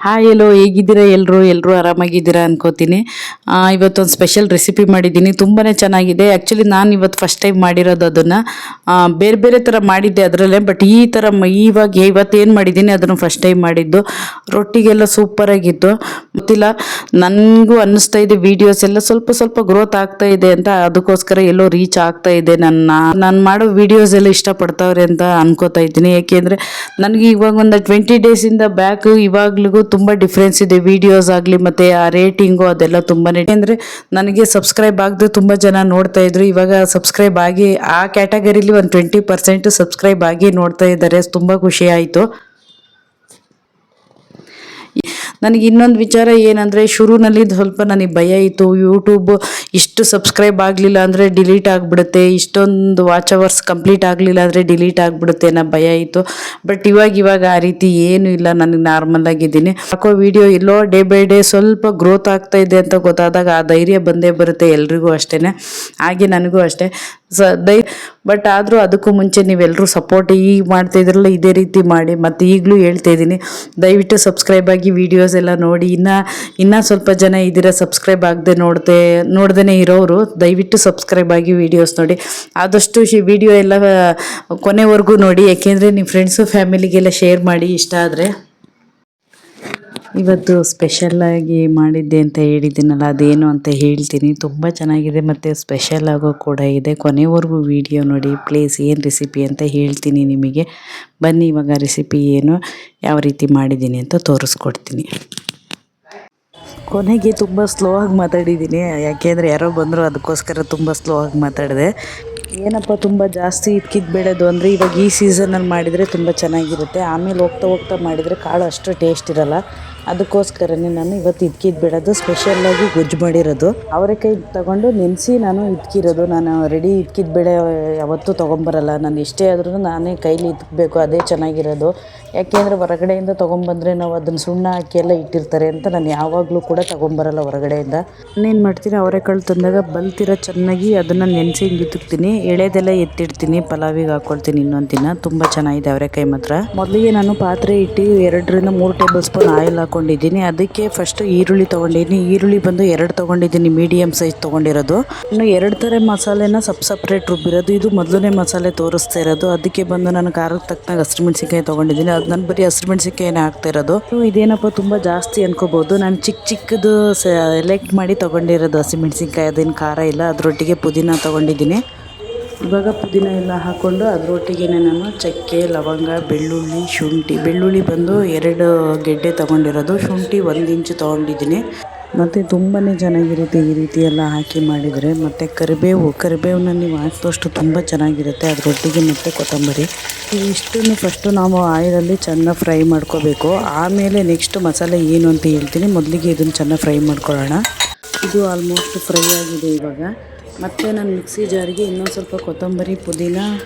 Hi ಎಲ್ಲೋ ಹೇಗಿದ್ದೀರಾ ಎಲ್ಲರೂ ಆರಾಮಾಗಿದ್ದೀರಾ ಅನ್ಕೋತೀನಿ. ಇವತ್ತೊಂದು ಸ್ಪೆಷಲ್ ರೆಸಿಪಿ ಮಾಡಿದ್ದೀನಿ, ತುಂಬಾ ಚೆನ್ನಾಗಿದೆ. ಆ್ಯಕ್ಚುಲಿ ನಾನು ಇವತ್ತು ಫಸ್ಟ್ ಟೈಮ್ ಮಾಡಿರೋದು ಅದನ್ನು. ಬೇರೆ ಬೇರೆ ಥರ ಮಾಡಿದ್ದೆ ಅದರಲ್ಲೇ, ಬಟ್ ಈ ಥರ ಇವತ್ತೇನು ಮಾಡಿದ್ದೀನಿ ಅದನ್ನು ಫಸ್ಟ್ ಟೈಮ್ ಮಾಡಿದ್ದು. ರೊಟ್ಟಿಗೆಲ್ಲ ಸೂಪರಾಗಿತ್ತು. ಗೊತ್ತಿಲ್ಲ, ನನಗೂ ಅನ್ನಿಸ್ತಾ ಇದೆ ವೀಡಿಯೋಸ್ ಎಲ್ಲ ಸ್ವಲ್ಪ ಸ್ವಲ್ಪ ಗ್ರೋತ್ ಆಗ್ತಾ ಇದೆ ಅಂತ, ಅದಕ್ಕೋಸ್ಕರ ಎಲ್ಲೋ ರೀಚ್ ಆಗ್ತಾ ಇದೆ. ನಾನು ಮಾಡೋ ವೀಡಿಯೋಸ್ ಎಲ್ಲ ಇಷ್ಟಪಡ್ತಾವ್ರೆ ಅಂತ ಅನ್ಕೋತಾ ಇದ್ದೀನಿ. ಏಕೆಂದರೆ ನನಗೆ ಇವಾಗ ಒಂದು 20 ಡೇಸಿಂದ ಬ್ಯಾಕ್ ಇವಾಗ್ಲಿಗೂ ತುಂಬ ಡಿಫ್ರೆನ್ಸ್ ಇದೆ. ವೀಡಿಯೋಸ್ ಆಗಲಿ ಮತ್ತು ಆ ರೇಟಿಂಗು ಅದೆಲ್ಲ ತುಂಬಾ. ಅಂದರೆ ನನಗೆ ಸಬ್ಸ್ಕ್ರೈಬ್ ಆಗದೆ ತುಂಬ ಜನ ನೋಡ್ತಾ ಇದ್ರು. ಇವಾಗ ಸಬ್ಸ್ಕ್ರೈಬ್ ಆಗಿ ಆ ಕ್ಯಾಟಗರಿಲಿ ಒಂದು 20% ಸಬ್ಸ್ಕ್ರೈಬ್ ಆಗಿ ನೋಡ್ತಾ ಇದ್ದಾರೆ. ತುಂಬ ಖುಷಿ ಆಯಿತು. ನನಗೆ ಇನ್ನೊಂದು ವಿಚಾರ ಏನಂದರೆ, ಶುರುನಲ್ಲಿ ಸ್ವಲ್ಪ ನನಗೆ ಭಯ ಇತ್ತು. ಯೂಟ್ಯೂಬ್ ಇಷ್ಟು ಸಬ್ಸ್ಕ್ರೈಬ್ ಆಗಲಿಲ್ಲ ಅಂದರೆ ಡಿಲೀಟ್ ಆಗಿಬಿಡುತ್ತೆ, ಇಷ್ಟೊಂದು ವಾಚ್ ಅವರ್ಸ್ ಕಂಪ್ಲೀಟ್ ಆಗಲಿಲ್ಲ ಅಂದರೆ ಡಿಲೀಟ್ ಆಗಿಬಿಡುತ್ತೆ ಅನ್ನೋ ಭಯ ಇತ್ತು. ಬಟ್ ಇವಾಗ ಆ ರೀತಿ ಏನೂ ಇಲ್ಲ, ನನಗೆ ನಾರ್ಮಲ್ ಆಗಿದ್ದೀನಿ. ಹಾಕೋ video yellow day by day ಸ್ವಲ್ಪ ಗ್ರೋತ್ ಆಗ್ತಾ ಇದೆ ಅಂತ ಗೊತ್ತಾದಾಗ ಆ ಧೈರ್ಯ ಬಂದೇ ಬರುತ್ತೆ ಎಲ್ರಿಗೂ ಅಷ್ಟೇ. ಹಾಗೆ ನನಗೂ ಅಷ್ಟೇ ಬಟ್ ಆದರೂ ಅದಕ್ಕೂ ಮುಂಚೆ ನೀವೆಲ್ಲರೂ ಸಪೋರ್ಟ್ ಈಗ ಮಾಡ್ತಾಯಿದ್ರಲ್ಲ, ಇದೇ ರೀತಿ ಮಾಡಿ. ಮತ್ತು ಈಗಲೂ ಹೇಳ್ತಾ ಇದ್ದೀನಿ, ದಯವಿಟ್ಟು ಸಬ್ಸ್ಕ್ರೈಬ್ ಆಗಿ ವೀಡಿಯೋಸ್ ಎಲ್ಲ ನೋಡಿ. ಇನ್ನೂ ಸ್ವಲ್ಪ ಜನ ಇದ್ದೀರಾ ಸಬ್ಸ್ಕ್ರೈಬ್ ಆಗದೆ ನೋಡ್ದೇ ಇರೋರು, ದಯವಿಟ್ಟು ಸಬ್ಸ್ಕ್ರೈಬ್ ಆಗಿ ವೀಡಿಯೋಸ್ ನೋಡಿ. ಆದಷ್ಟು ವಿಡಿಯೋ ಎಲ್ಲ ಕೊನೆವರೆಗೂ ನೋಡಿ, ಯಾಕೆಂದರೆ ನಿಮ್ಮ ಫ್ರೆಂಡ್ಸು ಫ್ಯಾಮಿಲಿಗೆಲ್ಲ ಶೇರ್ ಮಾಡಿ ಇಷ್ಟ ಆದರೆ. ಇವತ್ತು ಸ್ಪೆಷಲ್ಲಾಗಿ ಮಾಡಿದ್ದೆ ಅಂತ ಹೇಳಿದ್ದೀನಲ್ಲ, ಅದೇನು ಅಂತ ಹೇಳ್ತೀನಿ. ತುಂಬ ಚೆನ್ನಾಗಿದೆ ಮತ್ತು ಸ್ಪೆಷಲ್ ಆಗೋ ಕೂಡ ಇದೆ. ಕೊನೆವರೆಗೂ ವಿಡಿಯೋ ನೋಡಿ ಪ್ಲೀಸ್. ಏನು ರೆಸಿಪಿ ಅಂತ ಹೇಳ್ತೀನಿ ನಿಮಗೆ. ಬನ್ನಿ ಇವಾಗ ರೆಸಿಪಿ ಏನು, ಯಾವ ರೀತಿ ಮಾಡಿದ್ದೀನಿ ಅಂತ ತೋರಿಸ್ಕೊಡ್ತೀನಿ. ಕೊನೆಗೆ ತುಂಬ ಸ್ಲೋ ಆಗಿ ಮಾತಾಡಿದ್ದೀನಿ, ಯಾಕೆಂದರೆ ಯಾರೋ ಬಂದರು, ಅದಕ್ಕೋಸ್ಕರ ತುಂಬ ಸ್ಲೋ ಆಗಿ ಮಾತಾಡಿದೆ. ಏನಪ್ಪ ತುಂಬ ಜಾಸ್ತಿ ಬೆಳೆದು ಅಂದರೆ, ಇವಾಗ ಈ ಸೀಸನಲ್ಲಿ ಮಾಡಿದರೆ ತುಂಬ ಚೆನ್ನಾಗಿರುತ್ತೆ. ಆಮೇಲೆ ಹೋಗ್ತಾ ಮಾಡಿದರೆ ಕಾಳು ಅಷ್ಟು ಟೇಸ್ಟ್ ಇರಲ್ಲ. ಅದಕ್ಕೋಸ್ಕರನೇ ನಾನು ಇವತ್ತು ಬೆಳೆದು ಸ್ಪೆಷಲ್ಲಾಗಿ ಗೊಜ್ಜು ಮಾಡಿರೋದು. ಅವರೆಕಾಯಿ ತಗೊಂಡು ನೆನೆಸಿ ನಾನು ಇಟ್ಕಿರೋದು. ನಾನು ರೆಡಿ ಬೇಳೆ ಯಾವತ್ತೂ ತೊಗೊಂಬರಲ್ಲ. ನಾನು ಎಷ್ಟೇ ಆದ್ರೂ ನಾನೇ ಕೈಲಿ ಇಟ್ಕಬೇಕು, ಅದೇ ಚೆನ್ನಾಗಿರೋದು. ಯಾಕೆಂದರೆ ಹೊರಗಡೆಯಿಂದ ತೊಗೊಂಬಂದರೆ ನಾವು ಅದನ್ನು ಸುಣ್ಣ ಹಾಕಿ ಎಲ್ಲ ಇಟ್ಟಿರ್ತಾರೆ ಅಂತ ನಾನು ಯಾವಾಗಲೂ ಕೂಡ ತೊಗೊಂಬರಲ್ಲ ಹೊರಗಡೆಯಿಂದ. ನಾನೇನು ಮಾಡ್ತೀನಿ, ಅವರೆಕಾಳು ತಂದಾಗ ಬಲ್ತಿರೋ ಚೆನ್ನಾಗಿ ಅದನ್ನು ನೆನೆಸಿ ಇಟ್ಟಿರ್ತೀನಿ. ಎಳೆದೆಲ್ಲ ಎತ್ತಿಡ್ತೀನಿ, ಪಲಾವಿಗೆ ಹಾಕ್ಕೊಳ್ತೀನಿ ಇನ್ನೊಂದು ದಿನ. ತುಂಬ ಚೆನ್ನಾಗಿದೆ ಅವರೆಕಾಯಿ ಮಾತ್ರ. ಮೊದಲಿಗೆ ನಾನು ಪಾತ್ರೆ ಇಟ್ಟು 2 ರಿಂದ 3 ಟೇಬಲ್ ಸ್ಪೂನ್ ಆಯಿಲ್ ಹಾಕ್ಕೊಂಡಿದ್ದೀನಿ. ಅದಕ್ಕೆ ಫಸ್ಟು ಈರುಳ್ಳಿ ತೊಗೊಂಡಿದ್ದೀನಿ. ಈರುಳ್ಳಿ ಬಂದು 2 ತೊಗೊಂಡಿದ್ದೀನಿ, ಮೀಡಿಯಮ್ ಸೈಜ್ ತೊಗೊಂಡಿರೋದು. ಇನ್ನು 2 ಥರ ಮಸಾಲೆನ ಸಪ್ರೇಟ್ ರುಬ್ಬಿರೋದು. ಇದು ಮೊದಲನೇ ಮಸಾಲೆ ತೋರಿಸ್ತಾ ಇರೋದು. ಅದಕ್ಕೆ ಬಂದು ನಾನು ಖಾರಕ್ಕೆ ತಕ್ಕನಾಗ ಹಸಿಮೆಣ್ಸಿನ್ಕಾಯಿ ತೊಗೊಂಡಿದ್ದೀನಿ. ಅದು ನಾನು ಬರೀ ಹಸಿಮೆಣ್ಸಿನ್ಕಾಯಿನೇ ಹಾಕ್ತಾ ಇರೋದು. ಇದೇನಪ್ಪ ತುಂಬ ಜಾಸ್ತಿ ಅನ್ಕೋಬೋದು. ನಾನು ಚಿಕ್ಕದು ಸೆಲೆಕ್ಟ್ ಮಾಡಿ ತೊಗೊಂಡಿರೋದು ಹಸಿಮೆಣ್ಸಿನ್ಕಾಯಿ, ಅದೇನು ಖಾರ ಇಲ್ಲ. ಅದರೊಟ್ಟಿಗೆ ಪುದೀನ ತೊಗೊಂಡಿದ್ದೀನಿ. ಇವಾಗ ಪುದೀನ ಎಲ್ಲ ಹಾಕ್ಕೊಂಡು ಅದರೊಟ್ಟಿಗೆ ನಾನು ಚಕ್ಕೆ, ಲವಂಗ, ಬೆಳ್ಳುಳ್ಳಿ ಬಂದು 2 ಗೆಡ್ಡೆ ತೊಗೊಂಡಿರೋದು. ಶುಂಠಿ 1 ಇಂಚು ತೊಗೊಂಡಿದ್ದೀನಿ. ಮತ್ತು ತುಂಬಾ ಚೆನ್ನಾಗಿರುತ್ತೆ ಈ ರೀತಿ ಎಲ್ಲ ಹಾಕಿ ಮಾಡಿದರೆ. ಮತ್ತು ಕರಿಬೇವನ್ನ ನೀವು ಹಾಕಿದಷ್ಟು ತುಂಬ ಚೆನ್ನಾಗಿರುತ್ತೆ. ಅದರೊಟ್ಟಿಗೆ ಮತ್ತು ಕೊತ್ತಂಬರಿ ಇಷ್ಟನ್ನು ಫಸ್ಟು ನಾವು ಆಯಿಲಲ್ಲಿ ಚೆನ್ನಾಗಿ ಫ್ರೈ ಮಾಡ್ಕೋಬೇಕು. ಆಮೇಲೆ ನೆಕ್ಸ್ಟ್ ಮಸಾಲೆ ಏನು ಅಂತ ಹೇಳ್ತೀನಿ. ಮೊದಲಿಗೆ ಇದನ್ನು ಚೆನ್ನಾಗಿ ಫ್ರೈ ಮಾಡ್ಕೊಳ್ಳೋಣ. ಇದು ಆಲ್ಮೋಸ್ಟ್ ಫ್ರೈ ಆಗಿದೆ ಇವಾಗ. ಮತ್ತು ನಾನು ಮಿಕ್ಸಿ ಜಾರಿಗೆ ಇನ್ನೊಂದು ಸ್ವಲ್ಪ ಕೊತ್ತಂಬರಿ, ಪುದೀನ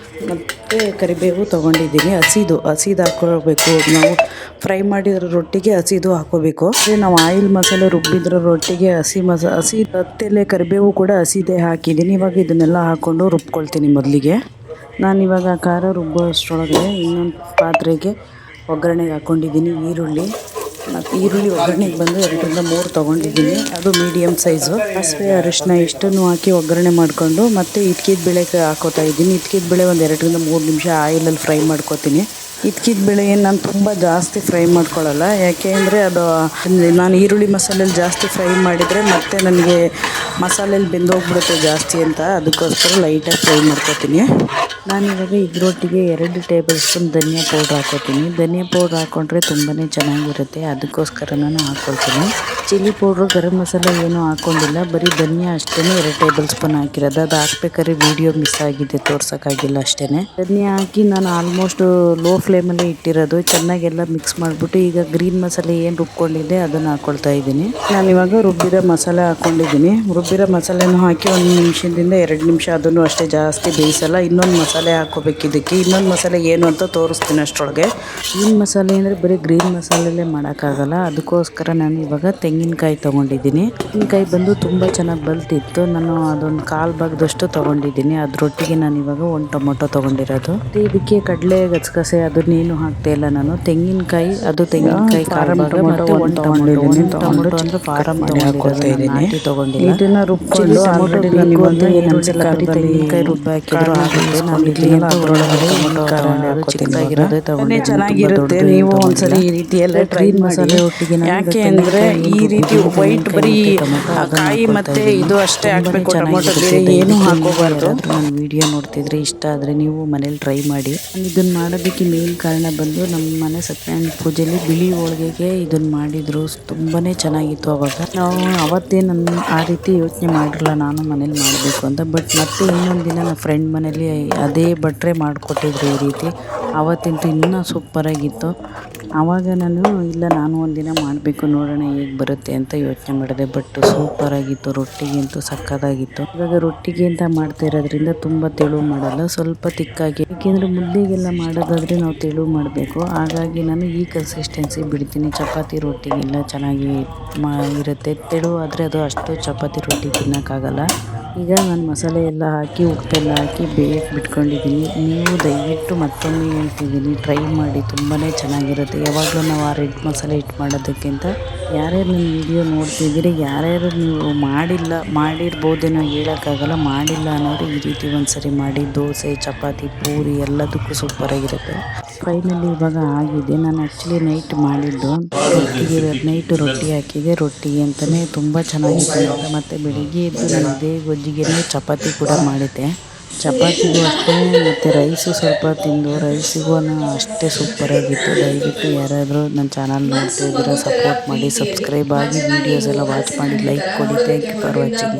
ಮತ್ತು ಕರಿಬೇವು ತೊಗೊಂಡಿದ್ದೀನಿ. ಹಸಿದು ಹಾಕ್ಕೊಳ್ಬೇಕು. ನಾವು ಫ್ರೈ ಮಾಡಿರೋ ರೊಟ್ಟಿಗೆ ಹಸಿದು ಹಾಕ್ಕೋಬೇಕು. ನಾವು ಆಯಿಲ್ ಮಸಾಲೆ ರುಬ್ಬಿದ್ರ ರೊಟ್ಟಿಗೆ ಹಸಿ ಹತ್ತೆಲೆ ಕರಿಬೇವು ಕೂಡ ಹಸಿದೇ ಹಾಕಿದ್ದೀನಿ. ಇವಾಗ ಇದನ್ನೆಲ್ಲ ಹಾಕ್ಕೊಂಡು ರುಬ್ಕೊಳ್ತೀನಿ. ಮೊದಲಿಗೆ ನಾನಿವಾಗ ಖಾರ ರುಬ್ಬೋ ಇನ್ನೊಂದು ಪಾತ್ರೆಗೆ ಒಗ್ಗರಣೆಗೆ ಹಾಕ್ಕೊಂಡಿದ್ದೀನಿ. ಈರುಳ್ಳಿ ಒಗ್ಗರಣೆಗೆ ಬಂದು 2 ರಿಂದ 3 ತೊಗೊಂಡಿದ್ದೀನಿ. ಅದು ಮೀಡಿಯಮ್ ಸೈಜು. ಸಾಸಿವೆ, ಅರಿಶಿನ ಇಷ್ಟನ್ನು ಹಾಕಿ ಒಗ್ಗರಣೆ ಮಾಡಿಕೊಂಡು ಮತ್ತೆ ಬೇಳೆ ಹಾಕೋತಾ ಇದ್ದೀನಿ. ಬೇಳೆ ಒಂದು 2 ರಿಂದ 3 ನಿಮಿಷ ಆಯಿಲಲ್ಲಿ ಫ್ರೈ ಮಾಡ್ಕೋತೀನಿ. ಬೇಳೆ ಏನು ನಾನು ತುಂಬ ಜಾಸ್ತಿ ಫ್ರೈ ಮಾಡ್ಕೊಳ್ಳಲ್ಲ. ಯಾಕೆ ಅಂದರೆ ಅದು ನಾನು ಈರುಳ್ಳಿ ಮಸಾಲೆಯಲ್ಲಿ ಜಾಸ್ತಿ ಫ್ರೈ ಮಾಡಿದರೆ ಮತ್ತೆ ನನಗೆ ಮಸಾಲೆಯಲ್ಲಿ ಬೆಂದೋಗ್ಬಿಡುತ್ತೆ ಜಾಸ್ತಿ ಅಂತ, ಅದಕ್ಕೋಸ್ಕರ ಲೈಟಾಗಿ ಫ್ರೈ ಮಾಡ್ಕೋತೀನಿ. ನಾನಿವಾಗ ಇದರೊಟ್ಟಿಗೆ 2 ಟೇಬಲ್ ಸ್ಪೂನ್ ಧನಿಯಾ ಪೌಡ್ರ್ ಹಾಕ್ಕೋತೀನಿ. ಧನಿಯಾ ಪೌಡ್ರ್ ಹಾಕ್ಕೊಂಡ್ರೆ ತುಂಬಾ ಚೆನ್ನಾಗಿರುತ್ತೆ, ಅದಕ್ಕೋಸ್ಕರ ನಾನು ಹಾಕ್ಕೊಳ್ತೀನಿ. ಚಿಲ್ಲಿ ಪೌಡ್ರು, ಗರಂ ಮಸಾಲೆ ಏನೂ ಹಾಕ್ಕೊಂಡಿಲ್ಲ, ಬರೀ ಧನಿಯಾ ಅಷ್ಟೇ 2 ಟೇಬಲ್ ಸ್ಪೂನ್ ಹಾಕಿರೋದು. ಅದು ಹಾಕ್ಬೇಕಾದ್ರೆ ವಿಡಿಯೋ ಮಿಸ್ ಆಗಿದೆ, ತೋರ್ಸೋಕ್ಕಾಗಿಲ್ಲ ಅಷ್ಟೇ. ಧನಿಯಾ ಹಾಕಿ ನಾನು ಆಲ್ಮೋಸ್ಟ್ ಲೋ ಫ್ಲೇಮಲ್ಲೇ ಇಟ್ಟಿರೋದು. ಚೆನ್ನಾಗೆಲ್ಲ ಮಿಕ್ಸ್ ಮಾಡಿಬಿಟ್ಟು ಈಗ ಗ್ರೀನ್ ಮಸಾಲೆ ಏನು ರುಬ್ಕೊಂಡಿದ್ದೆ ಅದನ್ನು ಹಾಕ್ಕೊಳ್ತಾ ಇದ್ದೀನಿ. ನಾನಿವಾಗ ರುಬ್ಬಿರೋ ಮಸಾಲೆ ಹಾಕ್ಕೊಂಡಿದ್ದೀನಿ. ರುಬ್ಬಿರೋ ಮಸಾಲೆನೂ ಹಾಕಿ 1 ನಿಮಿಷದಿಂದ 2 ನಿಮಿಷ ಅದನ್ನು ಅಷ್ಟೇ ಜಾಸ್ತಿ ಬೇಯಿಸಲ್ಲ. ಇನ್ನೊಂದು ಮಸಾಲೆ ಹಾಕ್ಕೋಬೇಕು ಇದಕ್ಕೆ. ಇನ್ನೊಂದು ಮಸಾಲೆ ಏನು ಅಂತ ತೋರಿಸ್ತೀನಿ ಅಷ್ಟರೊಳಗೆ. ಗ್ರೀನ್ ಮಸಾಲೆ ಅಂದರೆ ಬರೀ ಗ್ರೀನ್ ಮಸಾಲೆಲ್ಲೇ ಮಾಡೋಕ್ಕಾಗಲ್ಲ. ಅದಕ್ಕೋಸ್ಕರ ನಾನು ಇವಾಗ ತೆಂಗಿನಕಾಯಿ ತೊಗೊಂಡಿದ್ದೀನಿ. ತೆಂಗಿನಕಾಯಿ ಬಂದು ತುಂಬ ಚೆನ್ನಾಗಿ ಬಲ್ತಿತ್ತು. ನಾನು ಅದೊಂದು 1/4 ಭಾಗದಷ್ಟು ತೊಗೊಂಡಿದ್ದೀನಿ. ಅದರೊಟ್ಟಿಗೆ ನಾನು ಇವಾಗ 1 ಟೊಮೊಟೊ ತೊಗೊಂಡಿರೋದು. ಇದಕ್ಕೆ ಕಡಲೆ ಗಸಗಸೆ ಅದನ್ನೇನು ಹಾಕ್ತಾ ಇಲ್ಲ ನಾನು. ತೆಂಗಿನಕಾಯಿ 1/4 ಭಾಗ ಮತ್ತು 1 ಟೊಮೊಟೊ ಅಂದರೆ ಫಾರಮ್ ಹಾಕೋತಾ ಇದ್ದೀನಿ. ಇದನ್ನ ರುಬ್ಕೊಂಡು ಆಲ್ರೆಡಿ ನಾನು ಇವಾಗ ತೆಂಗಿನಕಾಯಿ ರುಬ್ಬಿ ಹಾಕಿದ್ರು ಆಗುತ್ತೆ. ನಾನು ಇಲ್ಲಿ ಅದರೊಳಗಡೆ ಚಿಕ್ಕದಾಗಿರೋದೇ ತಗೊಂಡು ಚೆನ್ನಾಗಿರುತ್ತೆ. ನೀವು ಒಂದ್ಸರಿ ಈ ರೀತಿ ಎಲ್ಲ ಟ್ರೈ ಮಾಡಿ. ಯಾಕೆ ಅಂದರೆ ಈ ರೀತಿ ವೈಟ್ ಬರೀ ಕಾಯಿ ಮತ್ತೆ ಇದು ಅಷ್ಟೇ ಹಾಕಬೇಕು, ಟೊಮೊಟೊ ಬೇರೆ ಏನು ಹಾಕೋಬಾರ್ದು. ನಾನು ವಿಡಿಯೋ ನೋಡ್ತಿದ್ರೆ ಇಷ್ಟ ಆದರೆ ನೀವು ಮನೇಲಿ ಟ್ರೈ ಮಾಡಿ. ಇದನ್ನ ಮಾಡೋದಕ್ಕೆ ಮೇನ್ ಕಾರಣ ಬಂದು ನಮ್ಮ ಮನೆ ಸತ್ಯನಾರಾಯಣ ಪೂಜೆಯಲ್ಲಿ ಬಿಳಿ ಹೋಳಿಗೆಗೆ ಇದನ್ನ ಮಾಡಿದ್ರು. ತುಂಬಾ ಚೆನ್ನಾಗಿತ್ತು. ಅವಾಗ ನಾವು ಅವತ್ತೇ ನಾನು ಆ ರೀತಿ ಯೋಚನೆ ಮಾಡಿರಲ್ಲ ನಾನು ಮನೇಲಿ ಮಾಡಬೇಕು ಅಂತ. ಬಟ್ ಮತ್ತೆ ಇನ್ನೊಂದು ದಿನ ನನ್ನ ಫ್ರೆಂಡ್ ಮನೇಲಿ ಅದೇ ಭಟ್ರೆ ಮಾಡಿಕೊಟ್ಟಿದ್ರು ಈ ರೀತಿ. ಆವತ್ತಿಂತೂ ಇನ್ನೂ ಸೂಪರಾಗಿತ್ತು. ಆವಾಗ ನಾನು ನಾನು ಒಂದಿನ ಮಾಡಬೇಕು ನೋಡೋಣ ಹೇಗೆ ಬರುತ್ತೆ ಅಂತ ಯೋಚನೆ ಮಾಡಿದೆ. ಬಟ್ ಸೂಪರಾಗಿತ್ತು. ರೊಟ್ಟಿಗಂತೂ ಸಕ್ಕತ್ತಾಗಿತ್ತು. ಇವಾಗ ರೊಟ್ಟಿಗೆ ಅಂತ ಮಾಡ್ತಾ ಇರೋದ್ರಿಂದ ತುಂಬ ತೆಳು ಮಾಡಲ್ಲ, ಸ್ವಲ್ಪ ತಿಕ್ಕಾಗಿ. ಏಕೆಂದರೆ ಮುದ್ದೆಗೆಲ್ಲ ಮಾಡೋದಾದರೆ ನಾವು ತೆಳು ಮಾಡಬೇಕು. ಹಾಗಾಗಿ ನಾನು ಈ ಕನ್ಸಿಸ್ಟೆನ್ಸಿ ಬಿಡ್ತೀನಿ. ಚಪಾತಿ ರೊಟ್ಟಿಗೆಲ್ಲ ಚೆನ್ನಾಗಿ ಇರುತ್ತೆ. ತೆಳು ಆದರೆ ಅದು ಅಷ್ಟು ಚಪಾತಿ ರೊಟ್ಟಿ ತಿನ್ನೋಕ್ಕಾಗಲ್ಲ. ಈಗ ನಾನು ಮಸಾಲೆ ಎಲ್ಲ ಹಾಕಿ ಉಪ್ಪೆಲ್ಲ ಹಾಕಿ ಬೇಯಕ್ಕೆ ಬಿಟ್ಕೊಂಡಿದ್ದೀನಿ. ನೀವು ದಯವಿಟ್ಟು ಮತ್ತೊಮ್ಮೆ ಹೇಳ್ತಿದ್ದೀನಿ, ಟ್ರೈ ಮಾಡಿ. ತುಂಬಾ ಚೆನ್ನಾಗಿರುತ್ತೆ. ಯಾವಾಗಲೂ ನಾವು ಆ ರೆಡ್ ಮಸಾಲೆ ಇಟ್ಟು ಮಾಡೋದಕ್ಕಿಂತ ಯಾರ್ಯಾರು ನನ್ನ ವಿಡಿಯೋ ನೋಡ್ತಿದ್ದೀರಿ, ಯಾರ್ಯಾರು ನೀವು ಮಾಡಿರ್ಬೋದೇನೋ ಹೇಳೋಕ್ಕಾಗಲ್ಲ, ಮಾಡಿಲ್ಲ ಅನ್ನೋರು ಈ ರೀತಿ ಒಂದ್ಸರಿ ಮಾಡಿ. ದೋಸೆ, ಚಪಾತಿ, ಪೂರಿ ಎಲ್ಲದಕ್ಕೂ ಸೂಪರಾಗಿರುತ್ತೆ. ಫೈನಲಿ ಇವಾಗ ಆಗಿದೆ. ನಾನು ಆ್ಯಕ್ಚುಲಿ ನೈಟ್ ಮಾಡಿದ್ದು ನೈಟ್ ರೊಟ್ಟಿ ಹಾಕಿದೆ. ರೊಟ್ಟಿಗೆ ಅಂತಲೇ ತುಂಬ ಚೆನ್ನಾಗಿತ್ತು. ಮತ್ತು ಬೆಳಿಗ್ಗೆ ಎದ್ದು ನಾನು ಇದೇ ಗೊಜ್ಜಿಗೆ ಚಪಾತಿ ಕೂಡ ಮಾಡಿದ್ದೆ. ಚಪಾತಿಗೂ ಅಷ್ಟೇ ಮತ್ತು ರೈಸು ಸ್ವಲ್ಪ ತಿಂದು ರೈಸಿಗೂ ಅಷ್ಟೇ ಸೂಪರಾಗಿತ್ತು. ದಯವಿಟ್ಟು ಯಾರಾದರೂ ನನ್ನ ಚಾನಲ್ ನೋಡ್ತಿದ್ದೀರಾ ಸಪೋರ್ಟ್ ಮಾಡಿ, ಸಬ್ಸ್ಕ್ರೈಬ್ ಆಗಿ, ವೀಡಿಯೋಸ್ ಎಲ್ಲ ವಾಚ್ ಮಾಡಿ, ಲೈಕ್ ಕೊಡಿ. Thank you for watching.